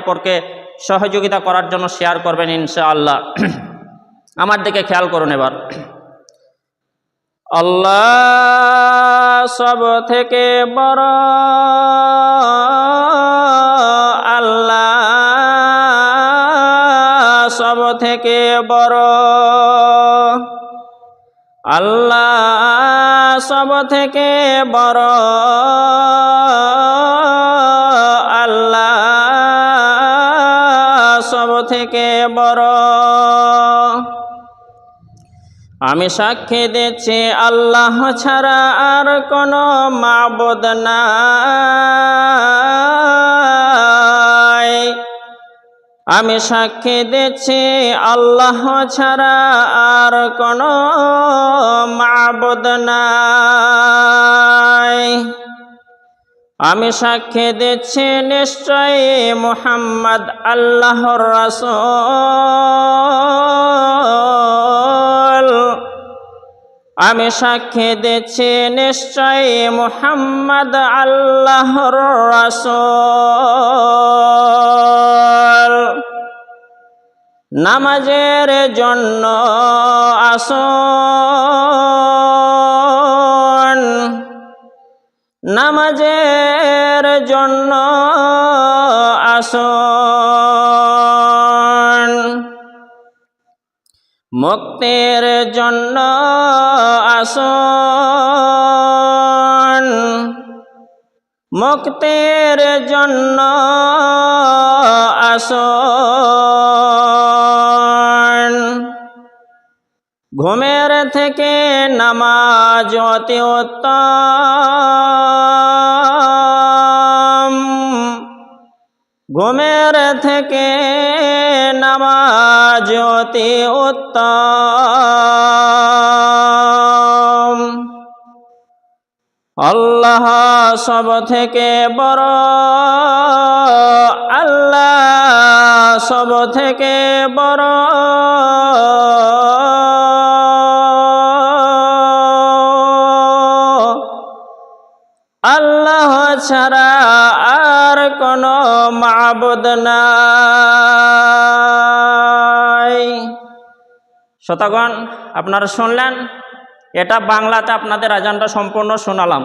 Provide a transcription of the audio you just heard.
অপরকে সহযোগিতা করার জন্য শেয়ার করবেন ইনশাআল্লাহ। আমার দিকে খেয়াল করুন এবার। আল্লাহ সব থেকে বড়, আল্লাহ সব থেকে বড়, আল্লাহ সব থেকে বড়, আল্লাহ সব থেকে বড়। আমি সাক্ষী দিচ্ছি আল্লাহ ছাড়া আর কোনো মাবুদ নাই। আমি সাক্ষী দিচ্ছি আল্লাহ ছাড়া আর কোনো মাবুদ নাই। আমি সাক্ষী দিচ্ছি নিশ্চয়ই মুহাম্মদ আল্লাহর রাসূল। আমি সাক্ষী দিচ্ছি নিশ্চয়ই মুহাম্মদ আল্লাহর রাসূল। নামাজের জন্য আসুন, নামাজের জন্য আসুন, মুক্তির জন্য আসুন, মুক্তির জন্য আসুন। ঘুমের থেকে নামাজ অতি উত্তম, ঘুমের থেকে নামাজ অতি উত্তম। আল্লাহ সব থেকে বড়, আল্লাহ সব থেকে বড়, আল্লাহ ছাড়া আর কোনো মাবুদ নাই। শ্রোতাগণ, আপনারা শুনলেন, এটা বাংলাতে আপনাদের আজানটা সম্পূর্ণ শোনালাম।